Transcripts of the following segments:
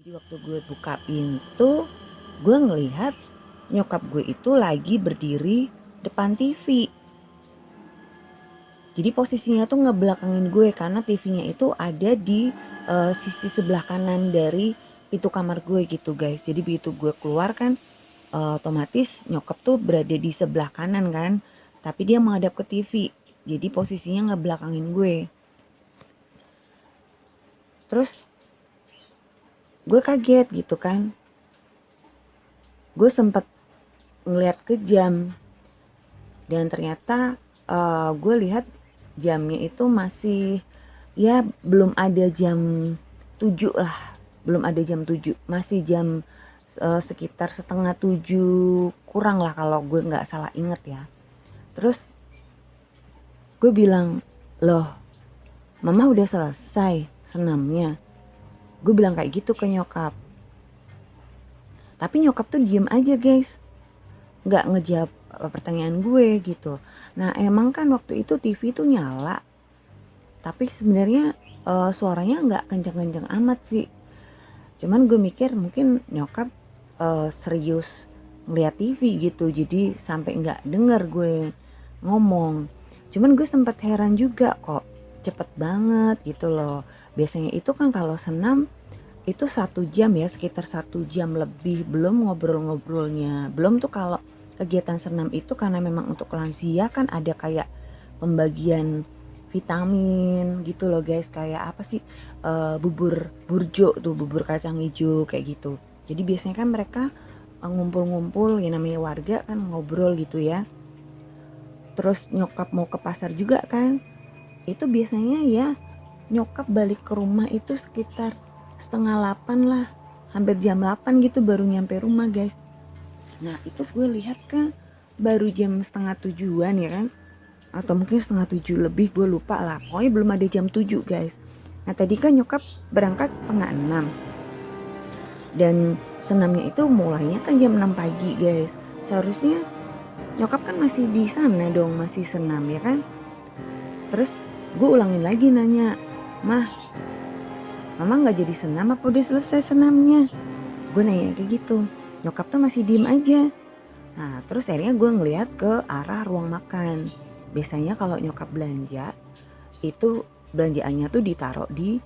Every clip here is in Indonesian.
Jadi waktu gue buka pintu, gue ngelihat nyokap gue itu lagi berdiri depan TV. Jadi posisinya tuh ngebelakangin gue karena TV-nya itu ada di sisi sebelah kanan dari pintu kamar gue gitu guys. Jadi begitu gue keluar kan otomatis nyokap tuh berada di sebelah kanan kan. Tapi dia menghadap ke TV. Jadi posisinya ngebelakangin gue. Terus gue kaget gitu kan. Gue sempet ngeliat ke jam dan ternyata gue lihat jamnya itu masih ya belum ada jam 7 lah, belum ada jam 7, masih jam sekitar setengah 7 kurang lah kalau gue nggak salah inget ya. Terus gue bilang, loh mama udah selesai senamnya, gue bilang kayak gitu ke nyokap. Tapi nyokap tuh diem aja guys, nggak ngejawab pertanyaan gue gitu. Nah emang kan waktu itu TV tuh nyala, tapi sebenarnya suaranya nggak kenceng-kenceng amat sih. Cuman gue mikir mungkin nyokap serius ngeliat TV gitu, jadi sampai nggak denger gue ngomong. Cuman gue sempet heran juga kok cepet banget gitu loh. Biasanya itu kan kalau senam itu 1 jam ya, sekitar 1 jam lebih, belum ngobrol-ngobrolnya. Belum tuh kalau kegiatan senam itu karena memang untuk lansia kan ada kayak pembagian vitamin gitu loh guys, kayak apa sih bubur burjo tuh, bubur kacang hijau kayak gitu. Jadi biasanya kan mereka ngumpul-ngumpul ya, namanya warga kan ngobrol gitu ya. Terus nyokap mau ke pasar juga kan, itu biasanya ya nyokap balik ke rumah itu sekitar setengah 8 lah, hampir jam 8 gitu baru nyampe rumah guys. Nah itu gue lihat kan baru jam setengah 7-an ya kan, atau mungkin setengah 7 lebih, gue lupa lah, pokoknya belum ada jam 7 guys. Nah tadi kan nyokap berangkat setengah 6 dan senamnya itu mulainya kan jam 6 pagi guys. Seharusnya nyokap kan masih di sana dong, masih senam ya kan. Terus gue ulangin lagi nanya, mah mama gak jadi senam apa udah selesai senamnya? Gue nanya kayak gitu, nyokap tuh masih diem aja. Nah terus akhirnya gue ngeliat ke arah ruang makan. Biasanya kalau nyokap belanja itu belanjaannya tuh ditaruh di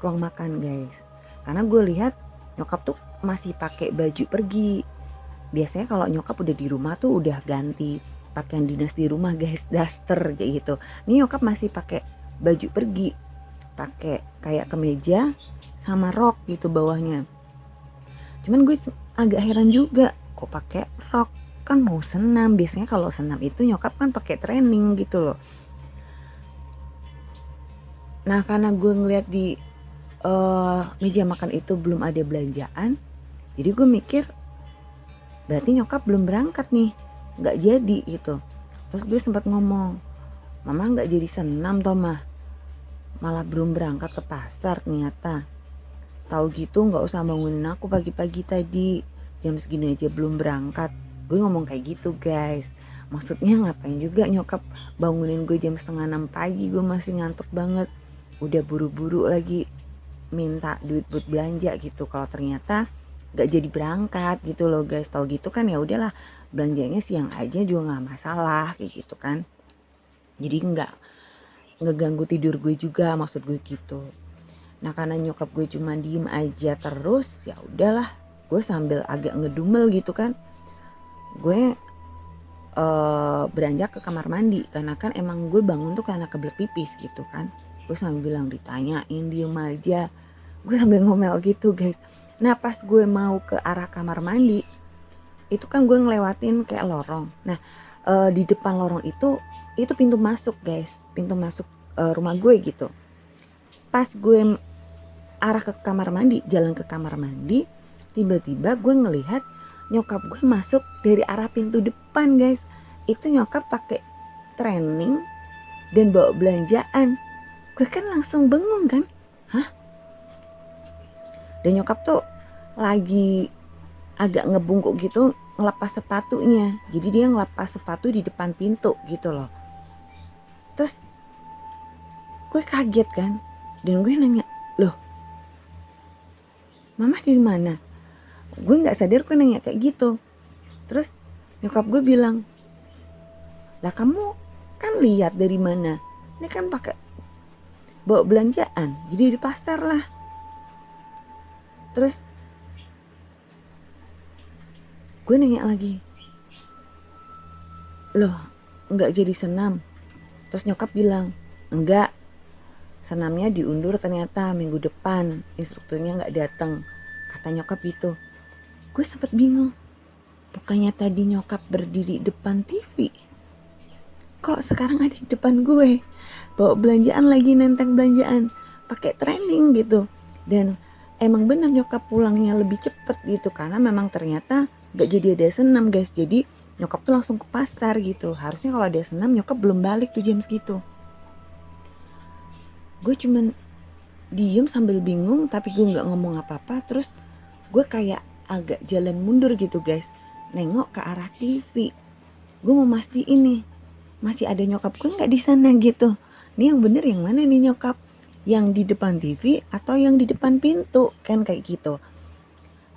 ruang makan guys. Karena gue lihat nyokap tuh masih pakai baju pergi. Biasanya kalau nyokap udah di rumah tuh udah ganti pakaian dinas di rumah guys, daster kayak gitu. Ini nyokap masih pakai baju pergi, pakai kayak kemeja sama rok gitu bawahnya. Cuman gue agak heran juga, kok pakai rok, kan mau senam. Biasanya kalau senam itu nyokap kan pakai training gitu loh. Nah karena gue ngeliat di meja makan itu belum ada belanjaan, jadi gue mikir berarti nyokap belum berangkat nih, nggak jadi gitu. Terus gue sempat ngomong, mama nggak jadi senam toh mah, malah belum berangkat ke pasar ternyata. Tahu gitu nggak usah bangunin aku pagi-pagi tadi, jam segini aja belum berangkat. Gue ngomong kayak gitu guys. Maksudnya ngapain juga nyokap bangunin gue jam setengah 6 pagi, gue masih ngantuk banget. Udah buru-buru lagi minta duit buat belanja gitu. Kalau ternyata nggak jadi berangkat gitu loh guys. Tahu gitu kan ya udahlah, belanjanya siang aja juga nggak masalah kayak gitu kan. Jadi nggak ngeganggu tidur gue juga, maksud gue gitu. Nah karena nyokap gue cuma diem aja terus, ya udahlah, gue sambil agak ngedumel gitu kan, gue beranjak ke kamar mandi karena kan emang gue bangun tuh karena kebelet pipis gitu kan. Gue sambil bilang ditanyain diem aja, gue sambil ngomel gitu guys. Nah pas gue mau ke arah kamar mandi, itu kan gue ngelewatin kayak lorong. Nah di depan lorong itu pintu masuk guys, pintu masuk rumah gue gitu. Pas gue arah ke kamar mandi, jalan ke kamar mandi, tiba-tiba gue ngelihat nyokap gue masuk dari arah pintu depan guys. Itu nyokap pakai training dan bawa belanjaan. Gue kan langsung bengong kan, hah? Dan nyokap tuh lagi agak ngebungkuk gitu, ngelepas sepatunya. Jadi dia ngelepas sepatu di depan pintu gitu loh. Terus gue kaget kan, dan gue nanya, loh mama di mana? Gue nggak sadar gue nanya kayak gitu. Terus nyokap gue bilang, lah kamu kan lihat dari mana? Ini kan pakai bawa belanjaan, jadi di pasar lah. Terus gue nanya lagi, loh nggak jadi senam? Terus nyokap bilang, enggak, senamnya diundur ternyata minggu depan, instrukturnya nggak datang, kata nyokap gitu. Gue sempet bingung, bukannya tadi nyokap berdiri depan TV, kok sekarang ada di depan gue, bawa belanjaan lagi, nenteng belanjaan, pakai training gitu. Dan emang benar nyokap pulangnya lebih cepet gitu, karena memang ternyata gak jadi ada senam guys. Jadi nyokap tuh langsung ke pasar gitu. Harusnya kalau ada senam nyokap belum balik tuh jam segitu. Gue cuman diem sambil bingung, tapi gue gak ngomong apa-apa. Terus gue kayak agak jalan mundur gitu guys, nengok ke arah TV. Gue mau mastiin nih, masih ada nyokap gue nggak di sana gitu. Ini yang bener yang mana nih nyokap? Yang di depan TV atau yang di depan pintu? Kan kayak gitu.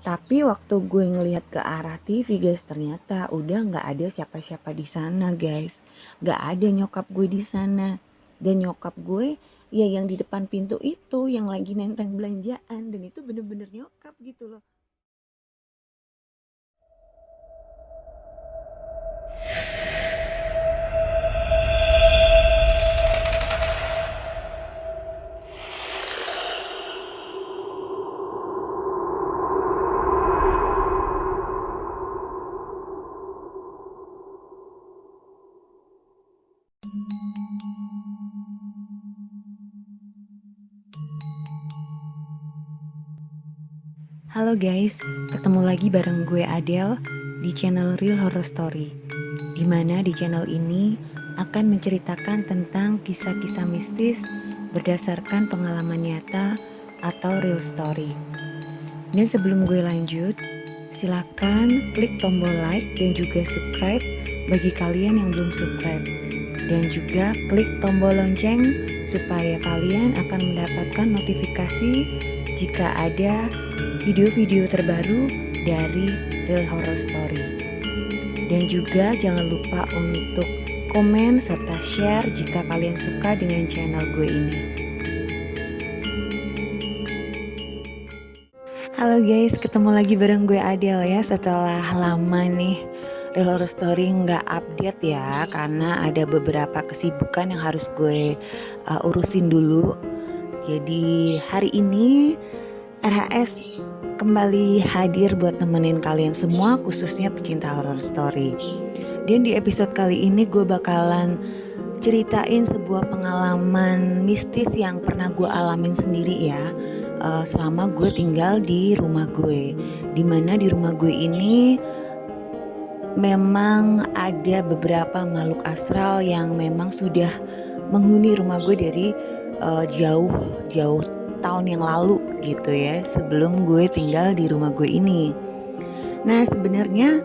Tapi waktu gue ngelihat ke arah TV guys, ternyata udah nggak ada siapa-siapa di sana guys. Nggak ada nyokap gue di sana. Dan nyokap gue ya yang di depan pintu itu yang lagi nenteng belanjaan, dan itu bener-bener nyokap gitu loh. Halo guys, ketemu lagi bareng gue Adele di channel Real Horror Story. Dimana di channel ini akan menceritakan tentang kisah-kisah mistis berdasarkan pengalaman nyata atau real story. Dan sebelum gue lanjut, silakan klik tombol like dan juga subscribe bagi kalian yang belum subscribe. Dan juga klik tombol lonceng supaya kalian akan mendapatkan notifikasi jika ada video-video terbaru dari Real Horror Story. Dan juga jangan lupa untuk komen serta share jika kalian suka dengan channel gue ini. Halo guys, ketemu lagi bareng gue Adele ya. Setelah lama nih Real Horror Story nggak update ya, karena ada beberapa kesibukan yang harus gue urusin dulu. Jadi hari ini RHS kembali hadir buat nemenin kalian semua, khususnya pecinta horror story. Dan di episode kali ini gue bakalan ceritain sebuah pengalaman mistis yang pernah gue alamin sendiri ya, selama gue tinggal di rumah gue. Dimana di rumah gue ini memang ada beberapa makhluk astral yang memang sudah menghuni rumah gue dari jauh tahun yang lalu gitu ya, sebelum gue tinggal di rumah gue ini. Nah sebenarnya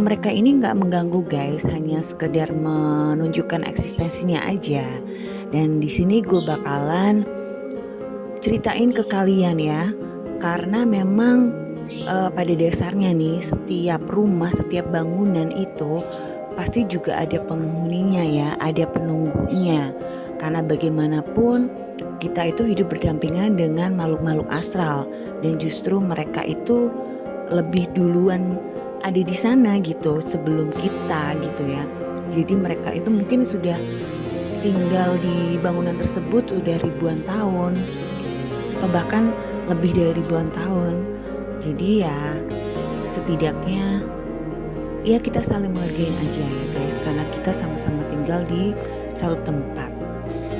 mereka ini nggak mengganggu guys, hanya sekedar menunjukkan eksistensinya aja. Dan di sini gue bakalan ceritain ke kalian ya, karena memang pada dasarnya nih setiap rumah, setiap bangunan itu pasti juga ada penghuninya ya, ada penunggunya. Karena bagaimanapun kita itu hidup berdampingan dengan makhluk-makhluk astral, dan justru mereka itu lebih duluan ada di sana gitu sebelum kita gitu ya. Jadi mereka itu mungkin sudah tinggal di bangunan tersebut sudah ribuan tahun atau bahkan lebih dari ribuan tahun. Jadi ya setidaknya ya kita saling menghargai aja ya guys, karena kita sama-sama tinggal di satu tempat.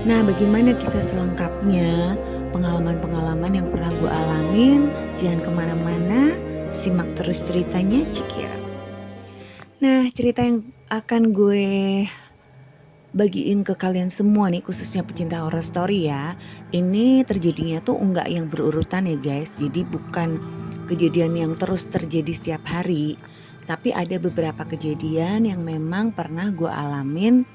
Nah bagaimana kisah selengkapnya, pengalaman-pengalaman yang pernah gue alamin, jangan kemana-mana, simak terus ceritanya, cekir. Nah cerita yang akan gue bagiin ke kalian semua nih, khususnya pecinta horror story ya, ini terjadinya tuh enggak yang berurutan ya guys. Jadi bukan kejadian yang terus terjadi setiap hari, tapi ada beberapa kejadian yang memang pernah gue alamin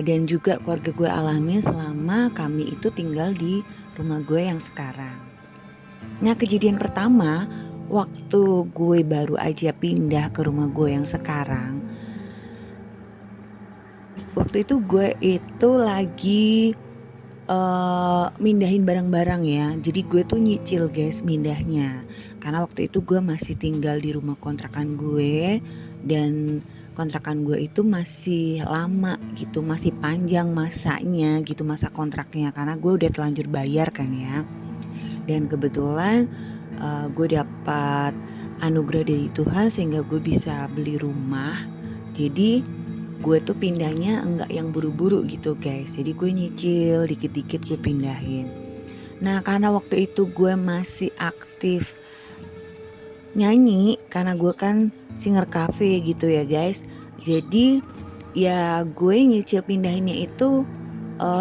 dan juga keluarga gue alami selama kami itu tinggal di rumah gue yang sekarang. Nah, kejadian pertama waktu gue baru aja pindah ke rumah gue yang sekarang. Waktu itu gue itu lagi mindahin barang-barang ya. Jadi gue tuh nyicil guys mindahnya. Karena waktu itu gue masih tinggal di rumah kontrakan gue, dan kontrakan gue itu masih lama gitu, masih panjang masanya gitu, masa kontraknya, karena gue udah telanjur bayar kan ya. Dan kebetulan gue dapat anugerah dari Tuhan sehingga gue bisa beli rumah. Jadi gue tuh pindahnya enggak yang buru-buru gitu guys. Jadi gue nyicil dikit-dikit gue pindahin. Nah, karena waktu itu gue masih aktif nyanyi, karena gue kan singer cafe gitu ya guys. Jadi ya gue nyicil pindahinnya itu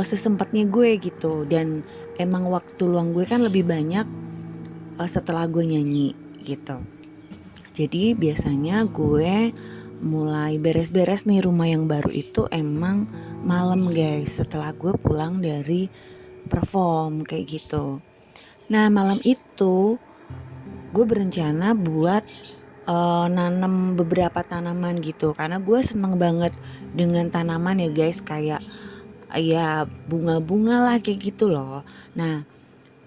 sesempatnya gue gitu. Dan emang waktu luang gue kan lebih banyak setelah gue nyanyi gitu. Jadi biasanya gue mulai beres-beres nih rumah yang baru itu emang malam guys, setelah gue pulang dari perform kayak gitu. Nah, malam itu gue berencana buat nanam beberapa tanaman gitu, karena gue seneng banget dengan tanaman ya guys, kayak ya bunga-bunga lah kayak gitu loh. Nah,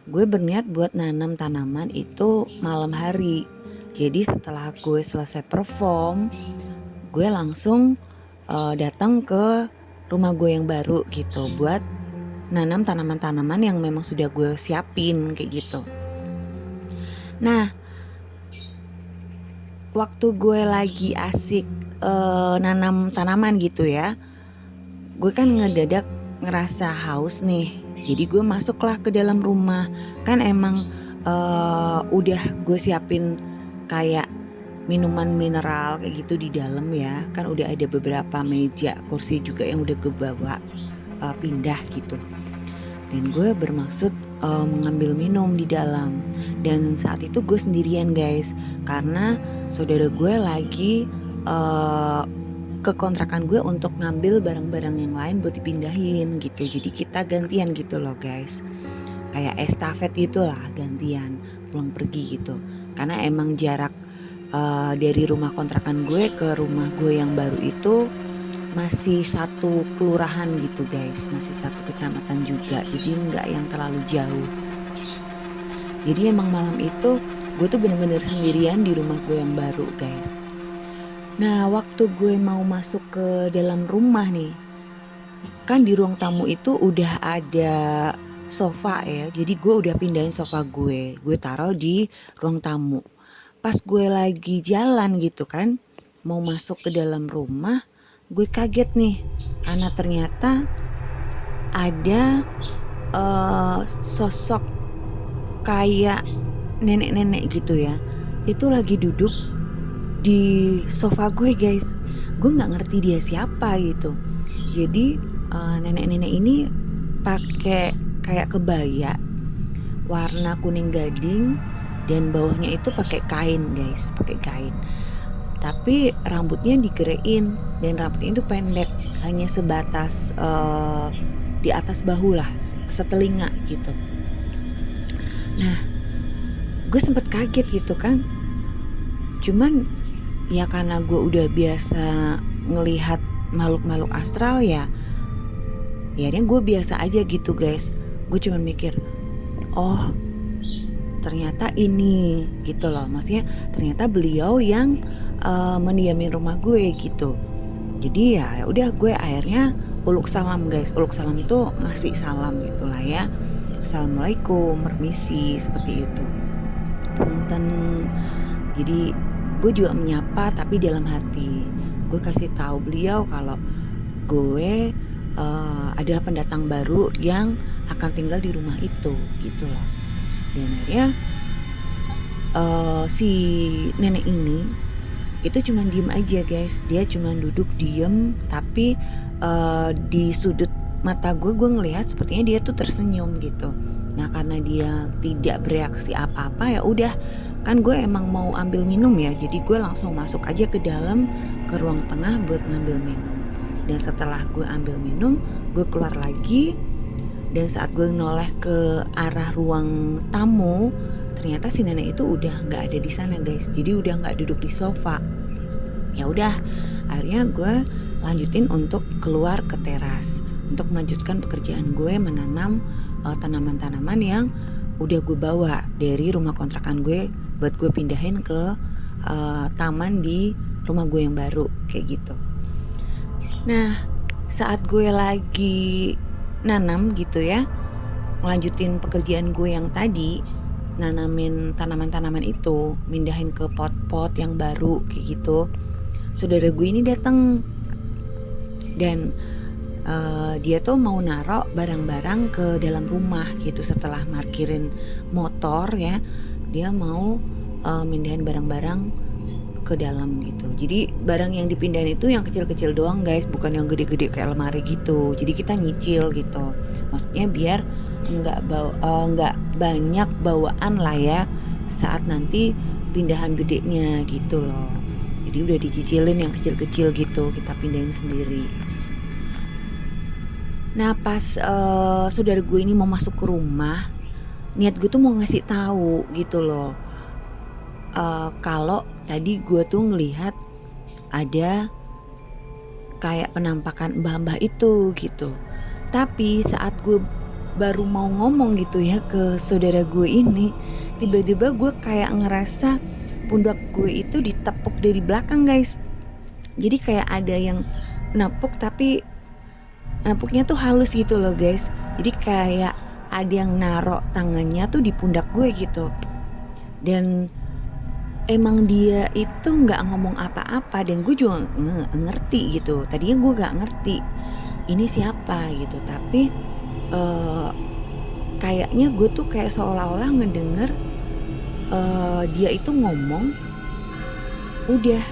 gue berniat buat nanam tanaman itu malam hari. Jadi setelah gue selesai perform, gue langsung datang ke rumah gue yang baru gitu buat nanam tanaman-tanaman yang memang sudah gue siapin kayak gitu. Nah, waktu gue lagi asik nanam tanaman gitu ya, gue kan ngedadak ngerasa haus nih. Jadi gue masuklah ke dalam rumah. Kan emang udah gue siapin kayak minuman mineral kayak gitu di dalam ya. Kan udah ada beberapa meja, kursi juga yang udah gue bawa pindah gitu. Dan gue bermaksud mengambil minum di dalam. Dan saat itu gue sendirian guys, karena saudara gue lagi ke kontrakan gue untuk ngambil barang-barang yang lain buat dipindahin gitu. Jadi kita gantian gitu loh guys, kayak estafet gitu lah, gantian pulang pergi gitu. Karena emang jarak dari rumah kontrakan gue ke rumah gue yang baru itu masih satu kelurahan gitu guys, masih satu kecamatan juga, jadi nggak yang terlalu jauh. Jadi emang malam itu gue tuh bener-bener sendirian di rumah gue yang baru guys. Nah, waktu gue mau masuk ke dalam rumah nih, kan di ruang tamu itu udah ada sofa ya. Jadi gue udah pindahin sofa gue taruh di ruang tamu. Pas gue lagi jalan gitu kan, mau masuk ke dalam rumah, gue kaget nih, karena ternyata ada sosok kayak nenek-nenek gitu ya. Itu lagi duduk di sofa gue guys. Gue nggak ngerti dia siapa gitu. Jadi nenek-nenek ini pakai kayak kebaya warna kuning gading, dan bawahnya itu pakai kain guys, pakai kain. Tapi rambutnya digerein, dan rambutnya itu pendek, hanya sebatas di atas bahu lah, setelinga gitu. Nah, gue sempet kaget gitu kan. Cuman ya karena gue udah biasa ngelihat makhluk-makhluk astral ya gue biasa aja gitu guys. Gue cuma mikir, oh ternyata ini gitu loh, maksudnya ternyata beliau yang mendiamin rumah gue gitu. Jadi ya udah, gue akhirnya uluk salam guys. Uluk salam itu ngasih salam gitulah ya, assalamualaikum, permisi, seperti itu, punten. Jadi gue juga menyapa tapi dalam hati. Gue kasih tahu beliau kalau gue adalah pendatang baru yang akan tinggal di rumah itu gitu loh. Dan akhirnya si nenek ini itu cuma diem aja guys. Dia cuma duduk diem, tapi di sudut mata gue ngelihat sepertinya dia tuh tersenyum gitu. Nah, karena dia tidak bereaksi apa-apa, ya udah, kan gue emang mau ambil minum ya, jadi gue langsung masuk aja ke dalam, ke ruang tengah buat ngambil minum. Dan setelah gue ambil minum, gue keluar lagi. Dan saat gue noleh ke arah ruang tamu, ternyata si nenek itu udah nggak ada di sana guys, jadi udah nggak duduk di sofa. Ya udah, akhirnya gue lanjutin untuk keluar ke teras untuk melanjutkan pekerjaan gue menanam tanaman-tanaman yang udah gue bawa dari rumah kontrakan gue buat gue pindahin ke taman di rumah gue yang baru kayak gitu. Nah, saat gue lagi nanam gitu ya, ngelanjutin pekerjaan gue yang tadi, nanamin tanaman-tanaman itu, mindahin ke pot-pot yang baru kayak gitu. Saudara gue ini datang dan dia tuh mau narok barang-barang ke dalam rumah gitu setelah markirin motor ya. Dia mau mindahin barang-barang ke dalam gitu. Jadi barang yang dipindahin itu yang kecil-kecil doang guys, bukan yang gede-gede kayak lemari gitu. Jadi kita nyicil gitu. Maksudnya biar nggak banyak bawaan lah ya saat nanti pindahan gedenya gitu loh. Jadi udah dicicilin yang kecil-kecil gitu, kita pindahin sendiri. Nah pas saudara gue ini mau masuk ke rumah, niat gue tuh mau ngasih tahu gitu loh. Kalau tadi gue tuh ngelihat ada kayak penampakan mbah-mbah itu gitu. Tapi saat gue baru mau ngomong gitu ya ke saudara gue ini, tiba-tiba gue kayak ngerasa pundak gue itu ditepuk dari belakang guys. Jadi kayak ada yang nepuk tapi nepuknya tuh halus gitu loh guys. Jadi kayak ada yang narok tangannya tuh di pundak gue gitu. Dan emang dia itu nggak ngomong apa-apa dan gue juga ngerti gitu. Tadinya gue nggak ngerti ini siapa gitu, tapi kayaknya gue tuh kayak seolah-olah ngedenger dia itu ngomong, udah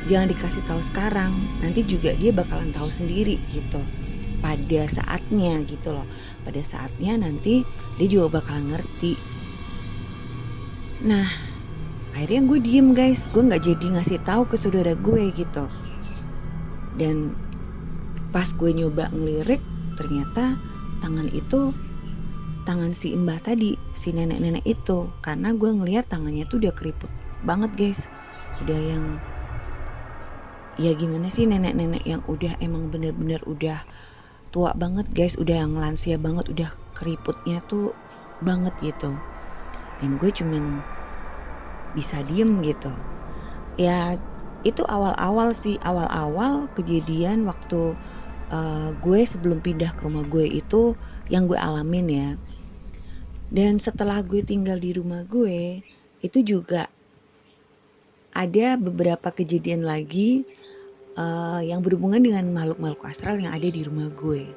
jangan dikasih tahu sekarang, nanti juga dia bakalan tahu sendiri gitu. Pada saatnya gitu loh, pada saatnya nanti dia juga bakalan ngerti. Nah, akhirnya gue diem guys, gue nggak jadi ngasih tahu ke saudara gue gitu. Dan pas gue nyoba ngelirik, ternyata tangan itu tangan si mbah tadi, si nenek-nenek itu. Karena gue ngeliat tangannya tuh udah keriput banget guys, udah yang ya gimana sih, nenek-nenek yang udah emang bener-bener udah tua banget guys, udah yang lansia banget, udah keriputnya tuh banget gitu. Dan gue cuman bisa diem gitu. Ya itu awal-awal sih, awal-awal kejadian waktu gue sebelum pindah ke rumah gue itu yang gue alamin ya. Dan setelah gue tinggal di rumah gue, itu juga ada beberapa kejadian lagi yang berhubungan dengan makhluk-makhluk astral yang ada di rumah gue.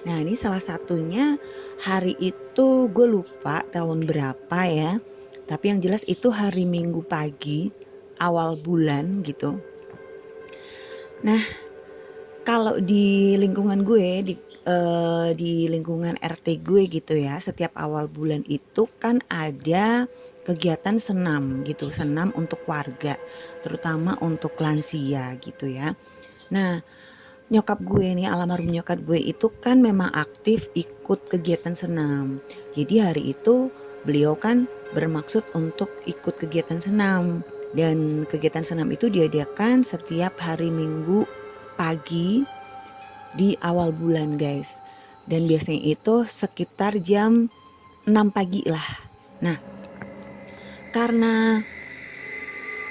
Nah ini salah satunya, hari itu gue lupa tahun berapa ya, tapi yang jelas itu hari Minggu pagi awal bulan gitu. Nah kalau di lingkungan gue, di lingkungan RT gue gitu ya, setiap awal bulan itu kan ada kegiatan senam gitu, senam untuk warga, terutama untuk lansia gitu ya. Nah nyokap gue nih, almarhum nyokap gue itu kan memang aktif ikut kegiatan senam. Jadi hari itu beliau kan bermaksud untuk ikut kegiatan senam. Dan kegiatan senam itu diadakan setiap hari Minggu pagi di awal bulan guys. Dan biasanya itu sekitar jam 6 pagi lah. Nah karena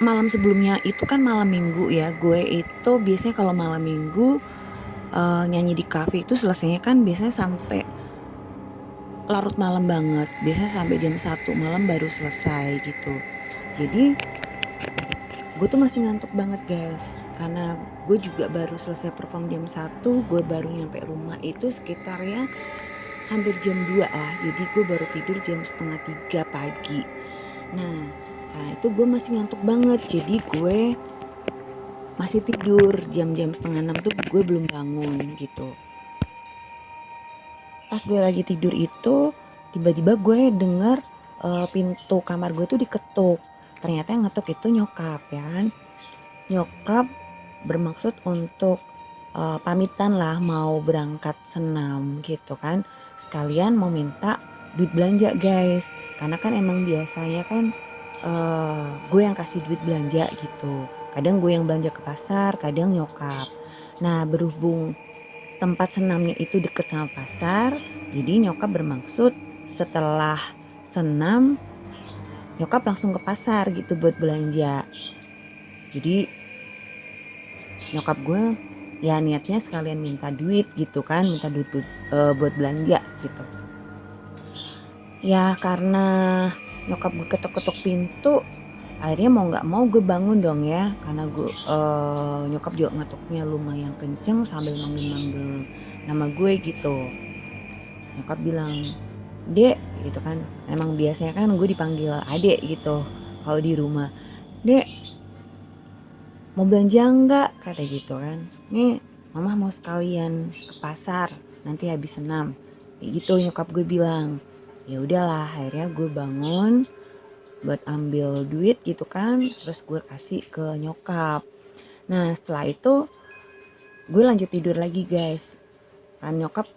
malam sebelumnya itu kan malam minggu ya, gue itu biasanya kalau malam minggu nyanyi di kafe itu selesainya kan biasanya sampai larut malam banget, biasanya sampai jam 1 malam baru selesai gitu. Jadi gue tuh masih ngantuk banget guys, karena gue juga baru selesai perform jam 1, gue baru nyampe rumah itu sekitar ya hampir jam 2 lah, jadi gue baru tidur jam setengah 3 pagi. Nah karena itu gue masih ngantuk banget, jadi gue masih tidur jam-jam setengah 6 tuh gue belum bangun gitu. Pas gue lagi tidur itu tiba-tiba gue denger pintu kamar gue tuh diketuk. Ternyata yang ngetuk itu nyokap ya kan. Nyokap bermaksud untuk pamitan lah mau berangkat senam gitu kan. Sekalian mau minta duit belanja guys. Karena kan emang biasanya kan gue yang kasih duit belanja gitu. Kadang gue yang belanja ke pasar, kadang nyokap. Nah, berhubung tempat senamnya itu deket sama pasar, jadi nyokap bermaksud setelah senam nyokap langsung ke pasar gitu buat belanja. Jadi nyokap gue ya niatnya sekalian minta duit gitu kan, minta duit buat belanja gitu. Ya karena nyokap gue ketok-ketok pintu, akhirnya mau nggak mau gue bangun dong ya, karena gue nyokap juga ngetuknya lumayan kenceng sambil manggil-manggil nama gue gitu. Nyokap bilang, "Dek," gitu kan. Emang biasanya kan gue dipanggil adek gitu kalau di rumah. "Dek, mau belanja enggak?" Kata gitu kan. "Nih, mama mau sekalian ke pasar, nanti habis senam." Kayak gitu nyokap gue bilang. Ya udahlah, akhirnya gue bangun buat ambil duit gitu kan, terus gue kasih ke nyokap. Nah, setelah itu gue lanjut tidur lagi, guys. Kan nyokap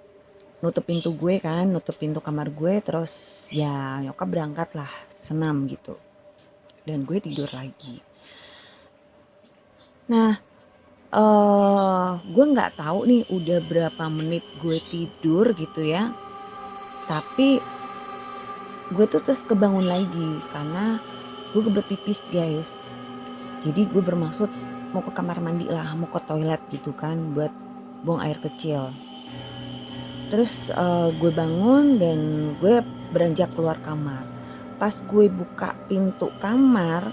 nutup pintu gue kan, nutup pintu kamar gue, terus ya nyokap berangkat lah senam gitu. Dan gue tidur lagi. Nah, gue nggak tahu nih udah berapa menit gue tidur gitu ya. Tapi gue tuh terus kebangun lagi karena gue kebelet pipis, guys. Jadi gue bermaksud mau ke kamar mandi lah, mau ke toilet gitu kan buat buang air kecil. Terus gue bangun dan gue beranjak keluar kamar. Pas gue buka pintu kamar,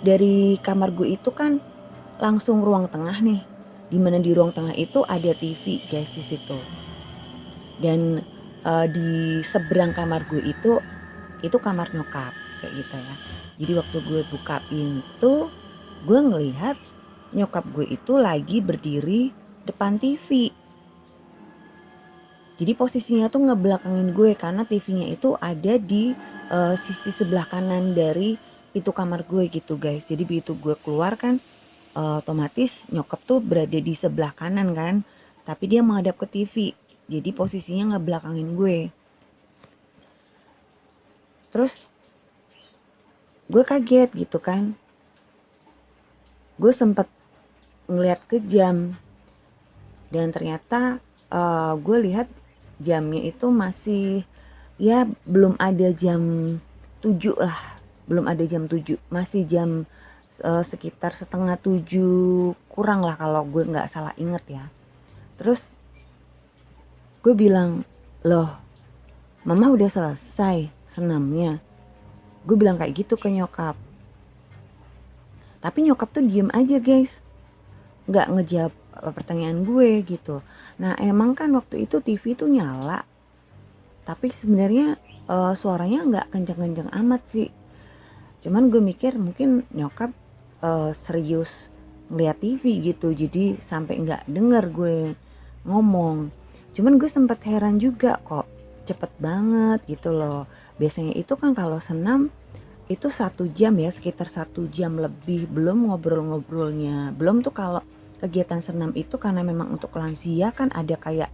dari kamar gue itu kan langsung ruang tengah nih. Dimana di ruang tengah itu ada TV, guys, di situ. Dan di seberang kamar gue itu kamar nyokap kayak gitu ya. Jadi waktu gue buka pintu, gue ngelihat nyokap gue itu lagi berdiri depan TV. Jadi posisinya tuh ngebelakangin gue karena TV-nya itu ada di sisi sebelah kanan dari pintu kamar gue gitu, guys. Jadi begitu gue keluar kan otomatis nyokap tuh berada di sebelah kanan kan, tapi dia menghadap ke TV. Jadi posisinya ngebelakangin gue. Terus gue kaget gitu kan. Gue sempet ngeliat ke jam dan ternyata gue lihat jamnya itu masih ya belum ada jam 7 lah, belum ada jam 7, masih jam sekitar setengah 7 kurang lah kalau gue nggak salah inget ya. Terus gue bilang, "Loh, mama udah selesai senamnya?" Gue bilang kayak gitu ke nyokap. Tapi nyokap tuh diem aja, guys, nggak ngejawab pertanyaan gue gitu. Nah emang kan waktu itu TV tuh nyala, tapi sebenarnya suaranya nggak kenceng-kenceng amat sih. Cuman gue mikir mungkin nyokap serius ngeliat TV gitu, jadi sampai nggak denger gue ngomong. Cuman gue sempet heran juga kok cepet banget gitu loh. Biasanya itu kan kalau senam itu 1 jam ya, sekitar 1 jam lebih, belum ngobrol-ngobrolnya. Belum tuh kalau kegiatan senam itu karena memang untuk lansia kan ada kayak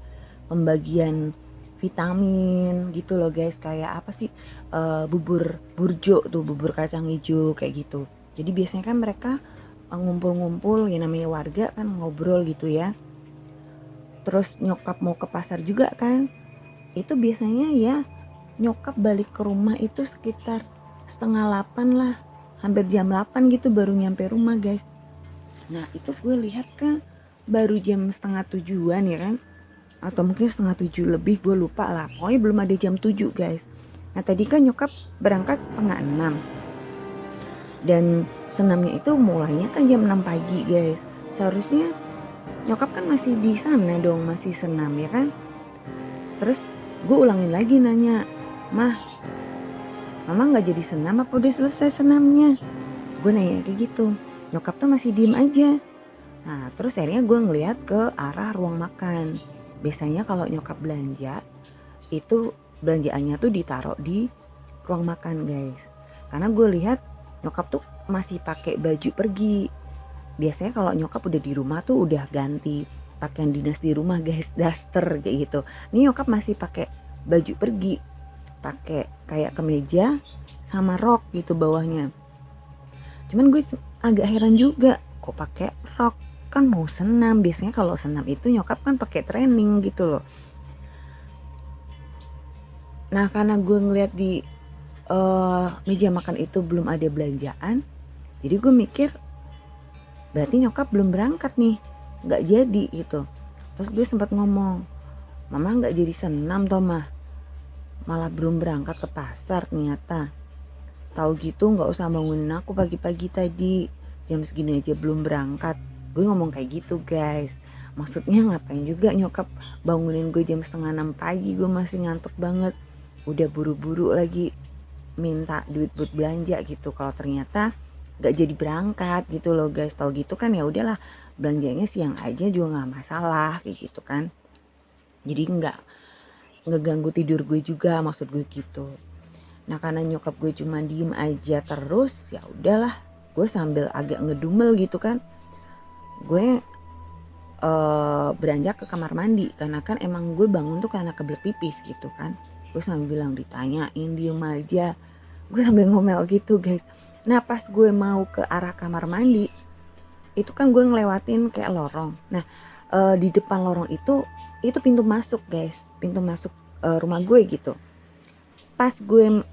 pembagian vitamin gitu loh, guys. Kayak apa sih, bubur burjo tuh, bubur kacang hijau kayak gitu. Jadi biasanya kan mereka ngumpul-ngumpul, ya namanya warga kan ngobrol gitu ya. Terus nyokap mau ke pasar juga kan, itu biasanya ya nyokap balik ke rumah itu sekitar setengah 8 lah, hampir jam 8 gitu baru nyampe rumah, guys. Nah itu gue lihat kan baru jam setengah 7-an ya kan, atau mungkin setengah 7 lebih, gue lupa lah, pokoknya belum ada jam 7, guys. Nah tadi kan nyokap berangkat setengah 6 dan senamnya itu mulainya kan jam 6 pagi, guys. Seharusnya nyokap kan masih di sana dong, masih senam ya kan. Terus gue ulangin lagi nanya, "Mah, mama gak jadi senam apa udah selesai senamnya?" Gue nanya kayak gitu. Nyokap tuh masih diem aja. Nah terus akhirnya gue ngeliat ke arah ruang makan. Biasanya kalau nyokap belanja itu belanjaannya tuh ditaruh di ruang makan, guys. Karena gue lihat nyokap tuh masih pakai baju pergi. Biasanya kalau nyokap udah di rumah tuh udah ganti pakaian dinas di rumah, guys, daster kayak gitu. Ini nyokap masih pakai baju pergi, pakai kayak kemeja sama rok gitu bawahnya. Cuman gue agak heran juga, kok pakai rok, kan mau senam. Biasanya kalau senam itu nyokap kan pakai training gitu loh. Nah karena gue ngeliat di meja makan itu belum ada belanjaan, jadi gue mikir berarti nyokap belum berangkat nih, nggak jadi gitu. Terus gue sempat ngomong, mama nggak jadi senam toh mah, malah belum berangkat ke pasar ternyata. Tahu gitu nggak usah bangunin aku pagi-pagi tadi, jam segini aja belum berangkat. Gue ngomong kayak gitu guys. Maksudnya ngapain juga nyokap bangunin gue jam 5:30 pagi, gue masih ngantuk banget. Udah buru-buru lagi minta duit buat belanja gitu. Kalau ternyata nggak jadi berangkat gitu loh guys. Tahu gitu kan ya udahlah, belanjanya siang aja juga nggak masalah kayak gitu kan. Jadi nggak ngeganggu tidur gue juga, maksud gue gitu. Nah karena nyokap gue cuma diem aja terus, ya udahlah, gue sambil agak ngedumel gitu kan, gue beranjak ke kamar mandi karena kan emang gue bangun tuh karena kebelet pipis gitu kan. Gue sambil bilang ditanyain diem aja, gue sambil ngomel gitu guys. Nah pas gue mau ke arah kamar mandi, itu kan gue ngelewatin kayak lorong. Nah di depan lorong itu pintu masuk guys, pintu masuk rumah gue gitu. Pas gue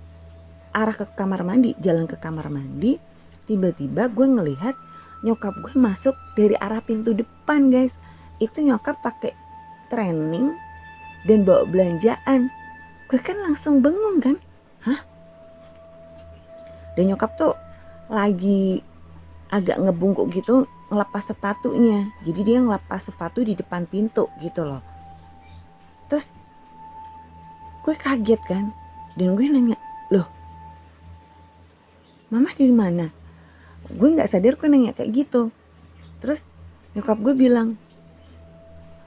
arah ke kamar mandi, jalan ke kamar mandi, tiba-tiba gue ngelihat nyokap gue masuk dari arah pintu depan guys. Itu nyokap pakai training dan bawa belanjaan. Gue kan langsung bengong kan, hah? Dan nyokap tuh lagi agak ngebungkuk gitu ngelepas sepatunya. Jadi dia ngelepas sepatu di depan pintu gitu loh. Terus gue kaget kan, dan gue nanya, loh mama di mana? Gue nggak sadar gue nanya kayak gitu. Terus nyokap gue bilang,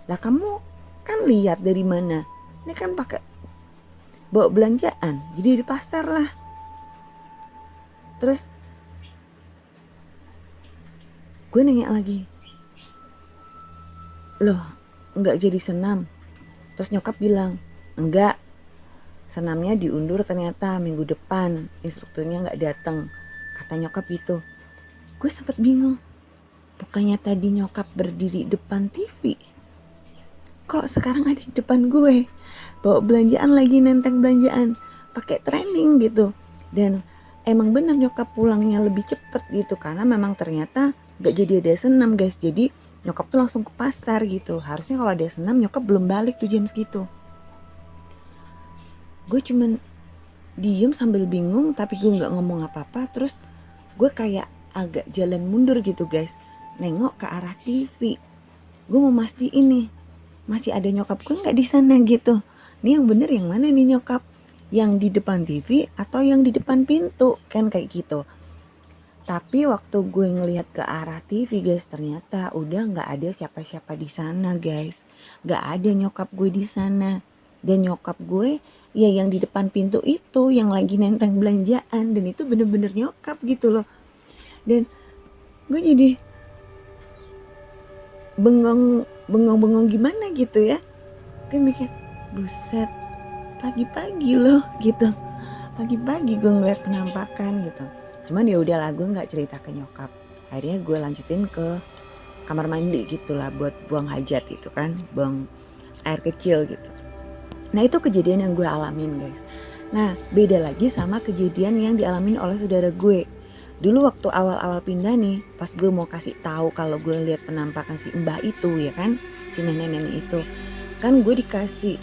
lah kamu kan lihat dari mana? Ini kan pakai bawa belanjaan, jadi di pasar lah. Terus gue nanya lagi, loh nggak jadi senam? Terus nyokap bilang, enggak, senamnya diundur ternyata minggu depan, instrukturnya nggak datang, kata nyokap gitu. Gue sempet bingung, bukannya tadi nyokap berdiri depan TV, kok sekarang ada di depan gue, bawa belanjaan lagi, nenteng belanjaan, pakai training gitu. Dan emang benar nyokap pulangnya lebih cepet gitu, karena memang ternyata gak jadi ada senam guys. Jadi nyokap tuh langsung ke pasar gitu. Harusnya kalau ada senam nyokap belum balik tuh jam segitu. Gue cuman diem sambil bingung, tapi gue gak ngomong apa-apa. Terus gue kayak agak jalan mundur gitu guys, nengok ke arah TV. Gue mau mastiin nih, masih ada nyokap gue nggak di sana gitu. Nih yang bener yang mana nih nyokap? Yang di depan TV atau yang di depan pintu? Kan kayak gitu. Tapi waktu gue ngelihat ke arah TV guys, ternyata udah nggak ada siapa-siapa di sana guys. Nggak ada nyokap gue di sana. Dan nyokap gue ya yang di depan pintu itu yang lagi nenteng belanjaan, dan itu bener-bener nyokap gitu loh. Dan gue jadi bengong gimana gitu ya. Gue mikir, buset, pagi-pagi loh gitu. Pagi-pagi gue ngeliat penampakan gitu. Cuman ya udahlah, gue nggak cerita ke nyokap. Akhirnya gue lanjutin ke kamar mandi gitulah buat buang hajat gitu kan, buang air kecil gitu. Nah itu kejadian yang gue alamin guys. Nah beda lagi sama kejadian yang dialamin oleh saudara gue. Dulu waktu awal-awal pindah nih, pas gue mau kasih tahu kalau gue lihat penampakan si mbah itu ya kan, si nenek-nenek itu, kan gue dikasih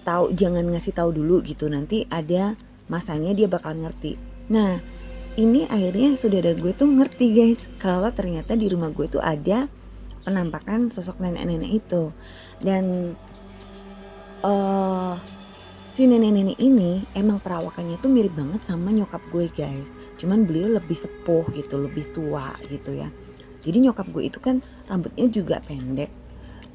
tahu jangan ngasih tahu dulu gitu, nanti ada masanya dia bakal ngerti. Nah ini akhirnya saudara gue tuh ngerti guys, kalau ternyata di rumah gue tuh ada penampakan sosok nenek-nenek itu. Dan si nenek-nenek ini emang perawakannya tuh mirip banget sama nyokap gue guys. Cuman beliau lebih sepuh gitu, lebih tua gitu ya. Jadi nyokap gue itu kan rambutnya juga pendek,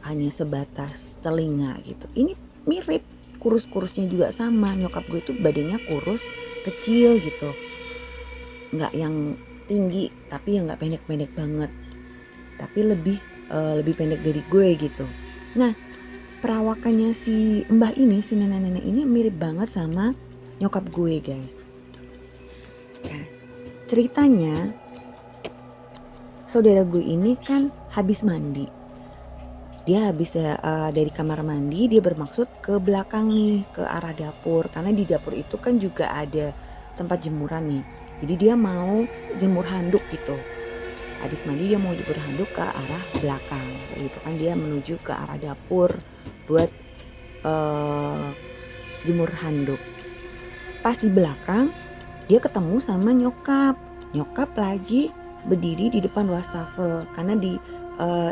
hanya sebatas telinga gitu. Ini mirip, kurus-kurusnya juga sama. Nyokap gue itu badannya kurus, kecil gitu. Nggak yang tinggi, tapi yang nggak pendek-pendek banget. Tapi lebih pendek dari gue gitu. Nah perawakannya si mbah ini, si nenek-nenek ini mirip banget sama nyokap gue guys. Nah, ceritanya saudara gue ini kan habis mandi. Dia habis dari kamar mandi, dia bermaksud ke belakang nih, ke arah dapur. Karena di dapur itu kan juga ada tempat jemuran nih. Jadi dia mau jemur handuk gitu. Habis mandi dia mau jemur handuk ke arah belakang. Gitu kan dia menuju ke arah dapur buat jemur handuk. Pas di belakang dia ketemu sama nyokap. Nyokap lagi berdiri di depan wastafel. Karena di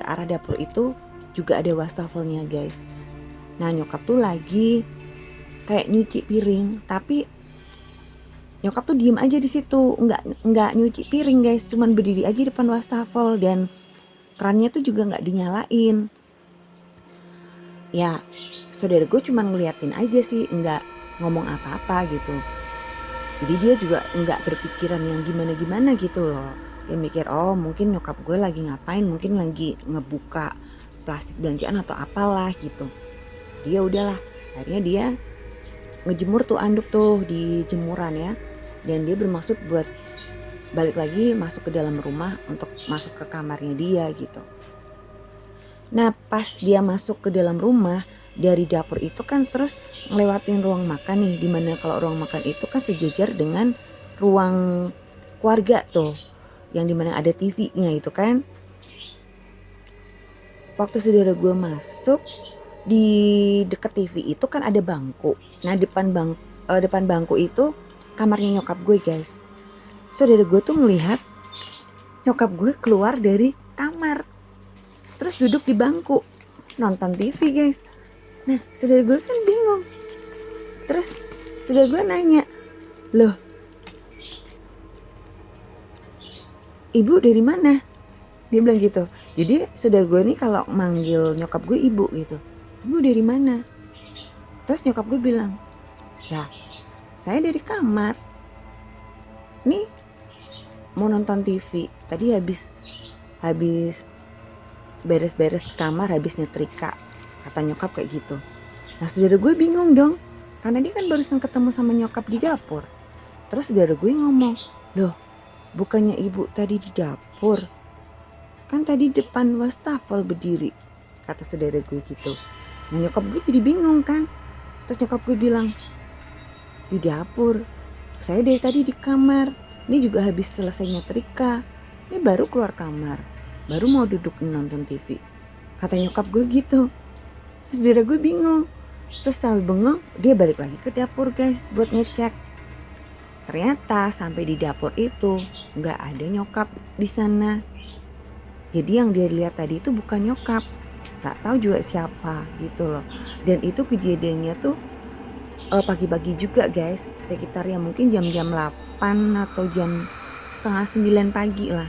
arah dapur itu juga ada wastafelnya guys. Nah nyokap tuh lagi kayak nyuci piring, tapi nyokap tuh diem aja di situ, nggak nyuci piring guys, cuman berdiri aja di depan wastafel dan kerannya tuh juga nggak dinyalain. Ya saudara gue cuman ngeliatin aja sih, nggak ngomong apa-apa gitu. Jadi dia juga nggak berpikiran yang gimana-gimana gitu loh. Dia mikir oh mungkin nyokap gue lagi ngapain, mungkin lagi ngebuka plastik belanjaan atau apalah gitu. Dia udahlah, akhirnya dia ngejemur tuh anduk tuh di jemuran ya. Dan dia bermaksud buat balik lagi masuk ke dalam rumah untuk masuk ke kamarnya dia gitu. Nah pas dia masuk ke dalam rumah, dari dapur itu kan terus ngelewatin ruang makan nih, dimana kalau ruang makan itu kan sejajar dengan ruang keluarga tuh, yang dimana ada TV-nya itu kan. Waktu saudara gue masuk, di deket TV itu kan ada bangku. Nah depan bangku itu kamarnya nyokap gue guys. Saudara gue tuh ngelihat nyokap gue keluar dari kamar, terus duduk di bangku nonton TV guys. Nah saudara gue kan bingung. Terus saudara gue nanya, loh ibu dari mana? Dia bilang gitu. Jadi saudara gue nih kalau manggil nyokap gue ibu gitu. Ibu dari mana? Terus nyokap gue bilang, ya saya dari kamar. Nih mau nonton TV. Tadi habis beres-beres kamar, habis nyetrika. Kata nyokap kayak gitu. Nah saudara gue bingung dong. Karena dia kan barusan ketemu sama nyokap di dapur. Terus saudara gue ngomong, loh bukannya ibu tadi di dapur? Kan tadi depan wastafel berdiri, kata saudara gue gitu. Nah nyokap gue jadi bingung kan. Terus nyokap gue bilang, di dapur, saya dari tadi di kamar. Ini juga habis selesai nyetrika. Ini baru keluar kamar, baru mau duduk nonton TV, kata nyokap gue gitu. Terus saudara gue bingung. Terus sambil bengong, dia balik lagi ke dapur guys buat ngecek. Ternyata sampai di dapur itu nggak ada nyokap di sana. Jadi yang dia lihat tadi itu bukan nyokap, gak tahu juga siapa gitu loh. Dan itu kejadiannya tuh pagi-pagi juga guys, sekitar ya mungkin jam-jam 8 atau jam setengah 9 pagi lah.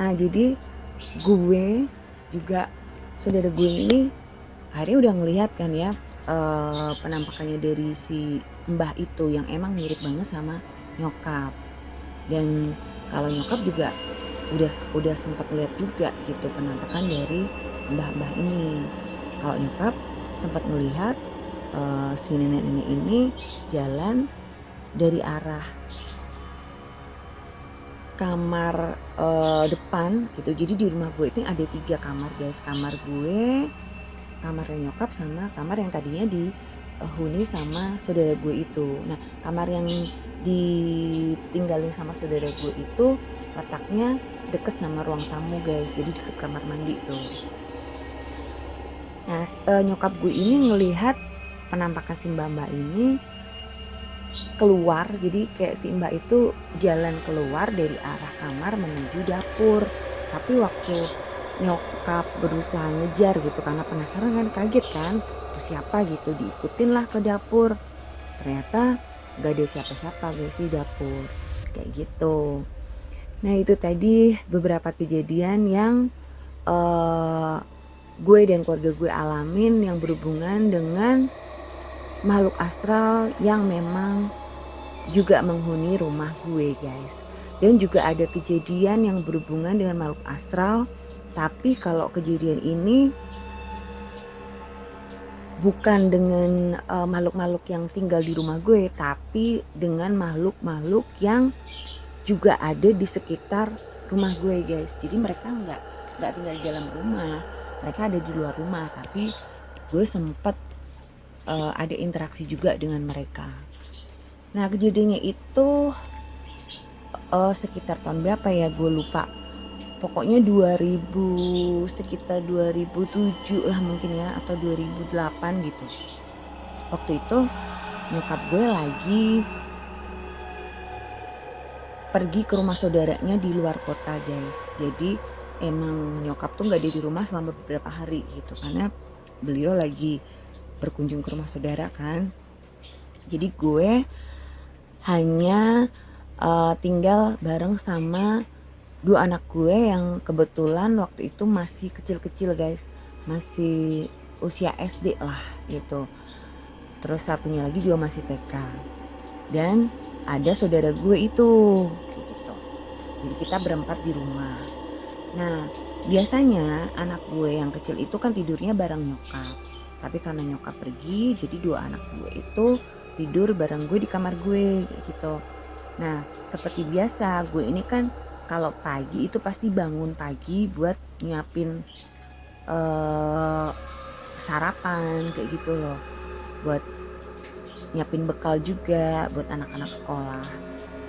Nah jadi gue juga, saudara gue ini akhirnya udah ngelihat kan ya penampakannya dari si mbah itu yang emang mirip banget sama nyokap. Dan kalau nyokap juga udah sempat lihat juga gitu penampakan dari mbah-mbah ini. Kalau nyokap sempat melihat si nenek-nenek ini jalan dari arah kamar depan gitu. Jadi di rumah gue ini ada 3 kamar guys. Kamar gue, kamarnya nyokap, sama kamar yang tadinya dihuni sama saudara gue itu. Nah kamar yang ditinggalin sama saudara gue itu letaknya deket sama ruang tamu guys, jadi deket kamar mandi tuh. Nah nyokap gue ini ngelihat penampakan si mbak ini keluar, jadi kayak si mbak itu jalan keluar dari arah kamar menuju dapur. Tapi waktu nyokap berusaha ngejar gitu karena penasaran kan, kaget kan, itu siapa gitu, diikutin lah ke dapur. Ternyata gak ada siapa-siapa guys di dapur kayak gitu. Nah itu tadi beberapa kejadian yang gue dan keluarga gue alamin yang berhubungan dengan makhluk astral yang memang juga menghuni rumah gue guys. Dan juga ada kejadian yang berhubungan dengan makhluk astral, tapi kalau kejadian ini bukan dengan makhluk-makhluk yang tinggal di rumah gue, tapi dengan makhluk-makhluk yang juga ada di sekitar rumah gue, guys. Jadi mereka nggak tinggal di dalam rumah, mereka ada di luar rumah, tapi gue sempet ada interaksi juga dengan mereka. Nah, kejadiannya itu sekitar tahun berapa ya, gue lupa. Pokoknya 2000, sekitar 2007 lah mungkin ya, atau 2008 gitu. Waktu itu nyokap gue lagi pergi ke rumah saudaranya di luar kota, guys. Jadi emang nyokap tuh nggak ada di rumah selama beberapa hari gitu, karena beliau lagi berkunjung ke rumah saudara kan. Jadi gue hanya tinggal bareng sama 2 anak gue yang kebetulan waktu itu masih kecil-kecil, guys. Masih usia SD lah gitu. Terus satunya lagi juga masih TK. Dan ada saudara gue itu kayak gitu. Jadi kita berempat di rumah. Nah, biasanya anak gue yang kecil itu kan tidurnya bareng nyokap. Tapi karena nyokap pergi, jadi 2 anak gue itu tidur bareng gue di kamar gue gitu. Nah, seperti biasa gue ini kan kalau pagi itu pasti bangun pagi buat nyiapin sarapan kayak gitu loh. Buat nyiapin bekal juga buat anak-anak sekolah.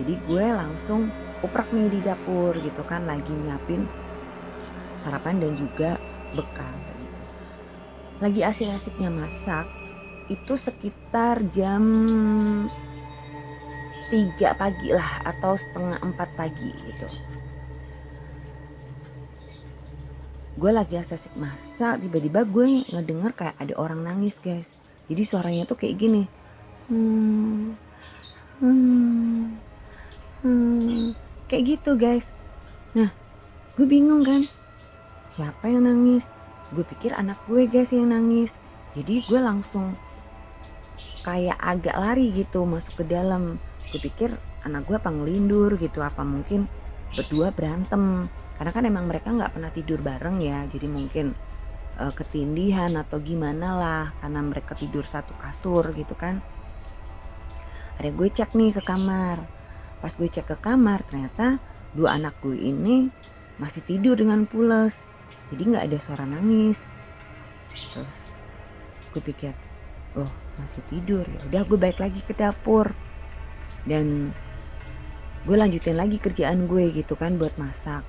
Jadi gue langsung uprak nih di dapur gitu kan, lagi nyiapin sarapan dan juga bekal gitu. Lagi asik-asiknya masak, itu sekitar jam 3 pagi lah atau setengah 4 pagi gitu. Gue lagi asik masak, tiba-tiba gue ngedenger kayak ada orang nangis, guys. Jadi suaranya tuh kayak gini. Kayak gitu, guys. Nah, gue bingung kan, siapa yang nangis? Gue pikir anak gue, guys, yang nangis. Jadi gue langsung kayak agak lari gitu masuk ke dalam. Gue pikir anak gue apa ngelindur gitu, apa mungkin berdua berantem. Karena kan emang mereka nggak pernah tidur bareng ya, jadi mungkin ketindihan atau gimana lah, karena mereka tidur satu kasur gitu kan. Akhirnya gue cek nih ke kamar. Pas gue cek ke kamar, ternyata 2 anak gue ini masih tidur dengan pules. Jadi nggak ada suara nangis. Terus gue pikir, oh masih tidur, ya udah gue balik lagi ke dapur dan gue lanjutin lagi kerjaan gue gitu kan buat masak.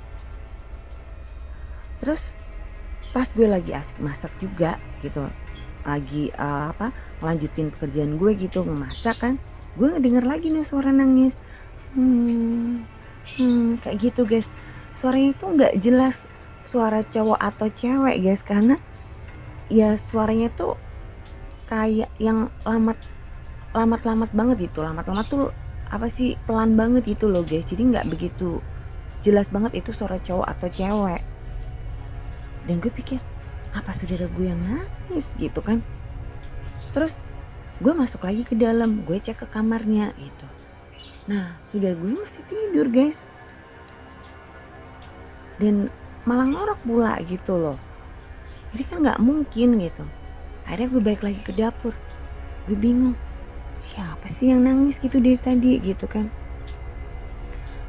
Terus pas gue lagi asik masak juga gitu, lagi ngelanjutin pekerjaan gue gitu memasak kan, gue ngedenger lagi nih suara nangis. Kayak gitu, guys. Suaranya itu nggak jelas suara cowok atau cewek, guys, karena ya suaranya tuh kayak yang lamat banget gitu. Lamat tuh apa sih, pelan banget gitu loh, guys. Jadi nggak begitu jelas banget itu suara cowok atau cewek. Dan gue pikir, apa saudara gue yang nangis gitu kan. Terus gue masuk lagi ke dalam, gue cek ke kamarnya gitu. Nah, saudara gue masih tidur, guys. Dan malah ngorok pula gitu loh. Jadi kan nggak mungkin gitu. Akhirnya gue balik lagi ke dapur. Gue bingung, siapa sih yang nangis gitu dari tadi gitu kan.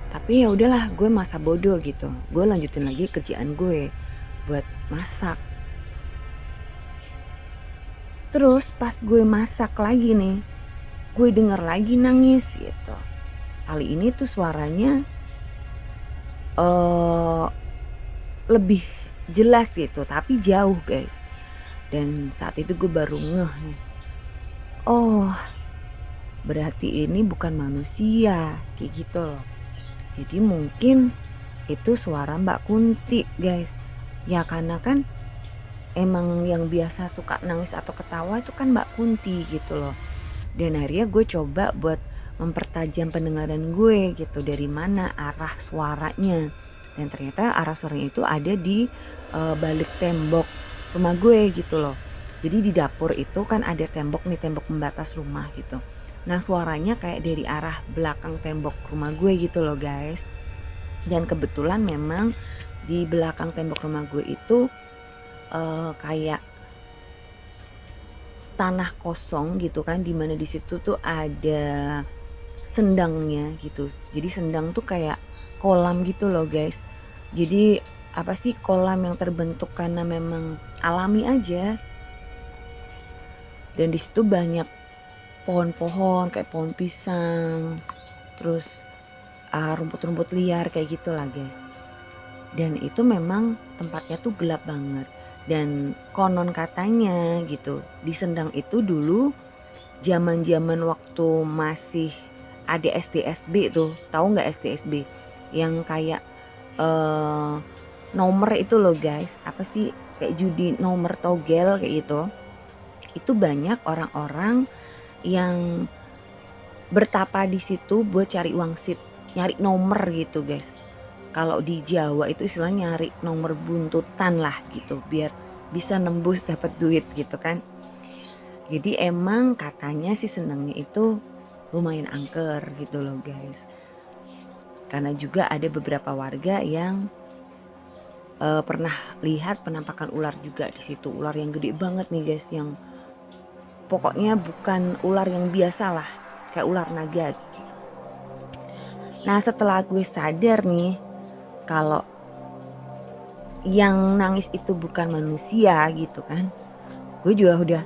Tapi ya udahlah, gue masa bodoh gitu. Gue lanjutin lagi kerjaan gue buat masak. Terus pas gue masak lagi nih, gue denger lagi nangis gitu. Kali ini tuh suaranya lebih jelas gitu, tapi jauh, guys. Dan saat itu gue baru ngeh nih, oh berarti ini bukan manusia kayak gitu loh. Jadi mungkin itu suara Mbak Kunti, guys. Ya karena kan emang yang biasa suka nangis atau ketawa itu kan Mbak Kunti gitu loh. Dan akhirnya gue coba buat mempertajam pendengaran gue gitu, dari mana arah suaranya. Dan ternyata arah suaranya itu ada di balik tembok rumah gue gitu loh. Jadi di dapur itu kan ada tembok nih, tembok pembatas rumah gitu. Nah suaranya kayak dari arah belakang tembok rumah gue gitu loh, guys. Dan kebetulan memang di belakang tembok rumah gue itu kayak tanah kosong gitu kan, dimana di situ tuh ada sendangnya gitu. Jadi sendang tuh kayak kolam gitu loh guys. Jadi apa sih, kolam yang terbentuk karena memang alami aja. Dan di situ banyak pohon-pohon kayak pohon pisang, terus rumput-rumput liar kayak gitulah guys. Dan itu memang tempatnya tuh gelap banget. Dan konon katanya gitu, di Sendang itu dulu zaman-zaman waktu masih ada SDSB tuh, tahu nggak SDSB? Yang kayak nomor itu loh guys, apa sih, kayak judi nomor togel kayak gitu. Itu banyak orang-orang yang bertapa di situ buat cari wangsit, nyari nomor gitu guys. Kalau di Jawa itu istilahnya nyari nomor buntutan lah gitu, biar bisa nembus dapat duit gitu kan. Jadi emang katanya sih Sendangnya itu lumayan angker gitu loh guys. Karena juga ada beberapa warga yang pernah lihat penampakan ular juga di situ. Ular yang gede banget nih guys, yang pokoknya bukan ular yang biasa lah, kayak ular naga gitu. Nah setelah gue sadar nih kalau yang nangis itu bukan manusia gitu kan, gue juga udah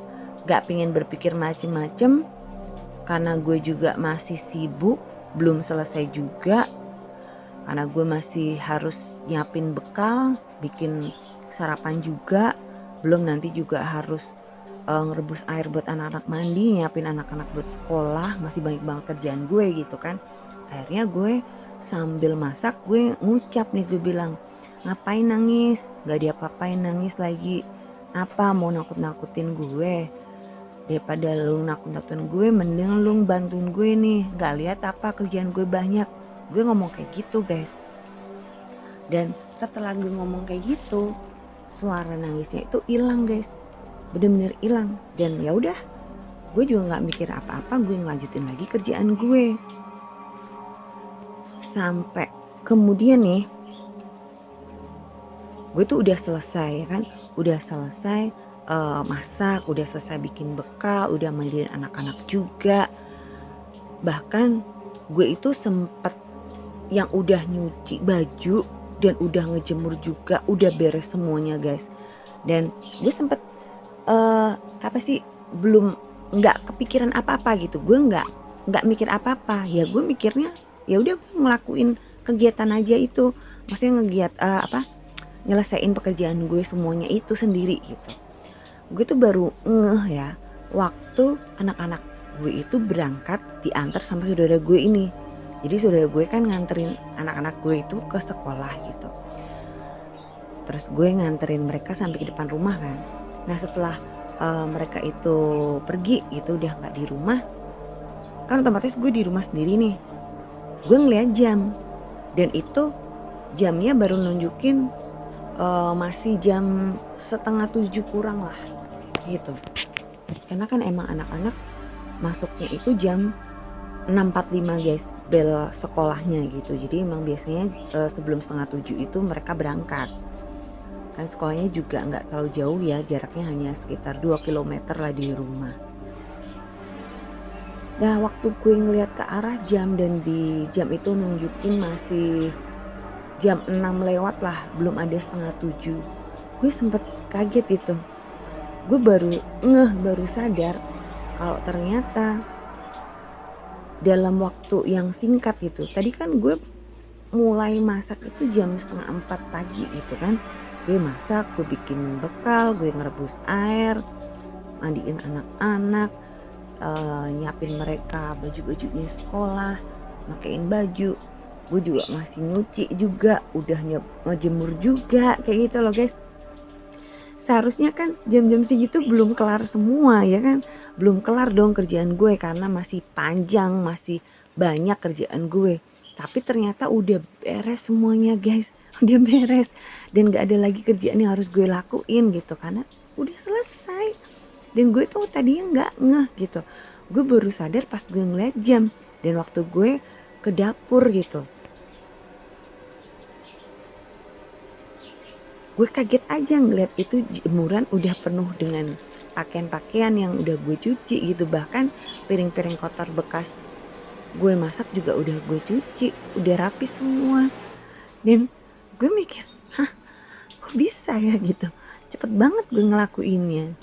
gak pengen berpikir macem-macem. Karena gue juga masih sibuk, belum selesai juga. Karena gue masih harus nyiapin bekal, bikin sarapan juga. Belum nanti juga harus ngerebus air buat anak-anak mandi, nyiapin anak-anak buat sekolah. Masih banyak banget kerjaan gue gitu kan. Akhirnya gue sambil masak gue ngucap nih, gue bilang, ngapain nangis? Gak diapa-apain nangis lagi. Apa mau nakut-nakutin gue? Daripada lu nakut-nakutin gue, mending lu bantuin gue nih. Gak lihat apa kerjaan gue banyak. Gue ngomong kayak gitu guys. Dan setelah gue ngomong kayak gitu, suara nangisnya itu hilang guys, bener-bener hilang. Dan ya udah, gue juga nggak mikir apa-apa, gue ngelanjutin lagi kerjaan gue. Sampai kemudian nih, gue tuh udah selesai kan, udah selesai masak, udah selesai bikin bekal, udah mandiin anak-anak juga. Bahkan gue itu sempet yang udah nyuci baju dan udah ngejemur juga, udah beres semuanya guys. Dan gue sempet apa sih, belum, nggak kepikiran apa-apa gitu. Gue nggak mikir apa-apa. Ya gue mikirnya ya udah gue ngelakuin kegiatan aja itu, maksudnya nyelesain pekerjaan gue semuanya itu sendiri gitu. Gue tuh baru ngeh ya waktu anak-anak gue itu berangkat diantar sama saudara gue ini. Jadi saudara gue kan nganterin anak-anak gue itu ke sekolah gitu. Terus gue nganterin mereka sampai ke depan rumah kan. Nah setelah mereka itu pergi gitu, udah gak di rumah, kan otomatis gue di rumah sendiri nih. Gue ngeliat jam, dan itu jamnya baru nunjukin masih jam 6:30 kurang lah gitu. Karena kan emang anak-anak masuknya itu jam 6.45 guys, bel sekolahnya gitu. Jadi emang biasanya sebelum 6:30 itu mereka berangkat. Kan sekolahnya juga nggak terlalu jauh ya, jaraknya hanya sekitar 2 km lah di rumah. Nah waktu gue ngeliat ke arah jam, dan di jam itu nunjukin masih jam 6 lewat lah, belum ada 6:30. Gue sempet kaget itu. Gue baru sadar kalau ternyata dalam waktu yang singkat gitu. Tadi kan gue mulai masak itu jam 3:30 pagi gitu kan. Gue masak, gue bikin bekal, gue ngerebus air, mandiin anak-anak, nyiapin mereka baju-bajunya sekolah, makein baju. Gue juga masih nyuci juga, udah ngejemur juga kayak gitu loh guys. Seharusnya kan jam-jam segitu belum kelar semua ya kan. Belum kelar dong kerjaan gue karena masih panjang, masih banyak kerjaan gue. Tapi ternyata udah beres semuanya guys, udah beres. Dan gak ada lagi kerjaan yang harus gue lakuin gitu, karena udah selesai. Dan gue tuh tadinya gak ngeh gitu. Gue baru sadar pas gue ngeliat jam, dan waktu gue ke dapur gitu. Gue kaget aja ngeliat itu jemuran udah penuh dengan pakaian-pakaian yang udah gue cuci gitu. Bahkan piring-piring kotor bekas gue masak juga udah gue cuci, udah rapi semua. Dan gue mikir, hah, kok bisa ya gitu, cepet banget gue ngelakuinnya.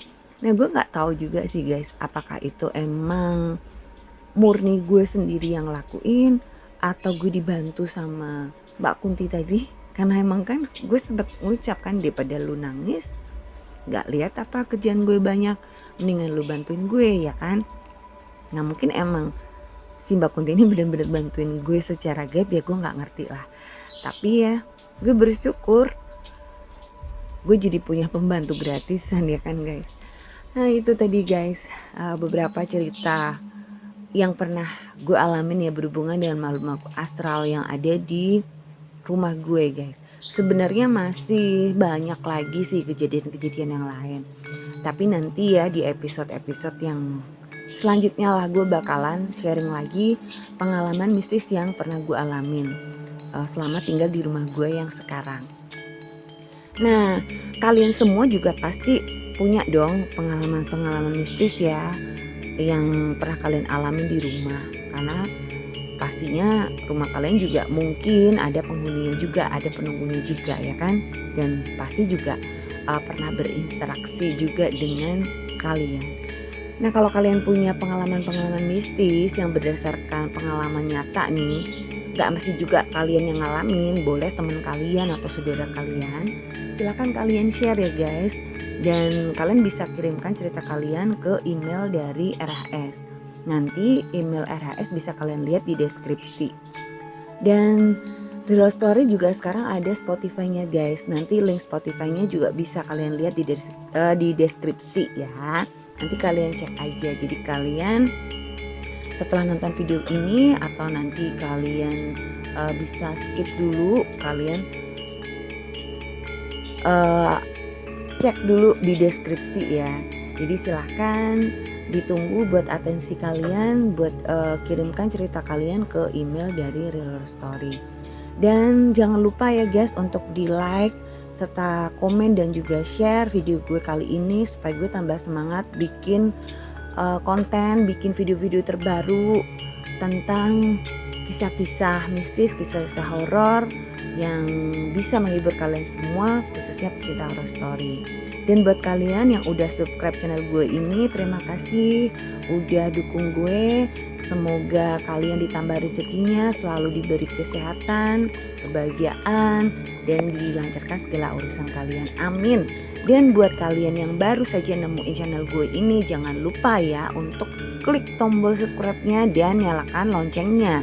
Nah gue nggak tahu juga sih guys, apakah itu emang murni gue sendiri yang lakuin atau gue dibantu sama Mbak Kunti tadi. Karena emang kan gue sempet ngucap kan, daripada lu nangis gak lihat apa kerjaan gue banyak, mendingan lu bantuin gue ya kan. Nah mungkin emang si Mbak Kunti ini bener-bener bantuin gue secara gaib ya, gue gak ngerti lah. Tapi ya gue bersyukur gue jadi punya pembantu gratisan ya kan guys. Nah itu tadi guys, beberapa cerita yang pernah gue alamin ya berhubungan dengan makhluk astral yang ada di rumah gue guys. Sebenarnya masih banyak lagi sih kejadian-kejadian yang lain. Tapi nanti ya di episode-episode yang selanjutnya lah gue bakalan sharing lagi pengalaman mistis yang pernah gue alamin selama tinggal di rumah gue yang sekarang. Nah kalian semua juga pasti punya dong pengalaman-pengalaman mistis ya yang pernah kalian alami di rumah, karena pastinya rumah kalian juga mungkin ada penghuninya juga, ada penunggunya juga ya kan, dan pasti juga pernah berinteraksi juga dengan kalian. Nah kalau kalian punya pengalaman-pengalaman mistis yang berdasarkan pengalaman nyata nih, gak mesti juga kalian yang ngalamin, boleh teman kalian atau saudara kalian, silakan kalian share ya guys. Dan kalian bisa kirimkan cerita kalian ke email dari RHS. Nanti email RHS bisa kalian lihat di deskripsi. Dan Real Story juga sekarang ada Spotify-nya guys. Nanti link Spotify-nya juga bisa kalian lihat di deskripsi ya. Nanti kalian cek aja. Jadi kalian setelah nonton video ini atau nanti kalian bisa skip dulu, kalian cek dulu di deskripsi ya. Jadi silahkan ditunggu buat atensi kalian, buat kirimkan cerita kalian ke email dari Real Story. Dan jangan lupa ya guys untuk di like serta komen dan juga share video gue kali ini supaya gue tambah semangat bikin konten, bikin video-video terbaru tentang kisah-kisah mistis, kisah-kisah horor yang bisa menghibur kalian semua, khususnya pecinta horror story. Dan buat kalian yang udah subscribe channel gue ini, terima kasih udah dukung gue. Semoga kalian ditambah rezekinya, selalu diberi kesehatan, kebahagiaan, dan dilancarkan segala urusan kalian. Amin. Dan buat kalian yang baru saja nemuin channel gue ini, jangan lupa ya untuk klik tombol subscribe-nya dan nyalakan loncengnya,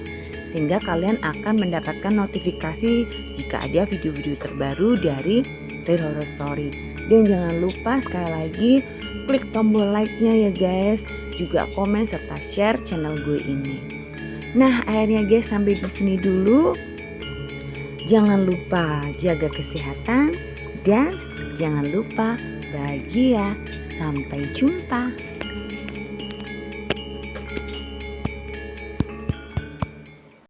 sehingga kalian akan mendapatkan notifikasi jika ada video-video terbaru dari Real Horror Story. Dan jangan lupa sekali lagi klik tombol like-nya ya guys, juga komen serta share channel gue ini. Nah akhirnya guys sampai di sini dulu. Jangan lupa jaga kesehatan dan jangan lupa bahagia. Sampai jumpa.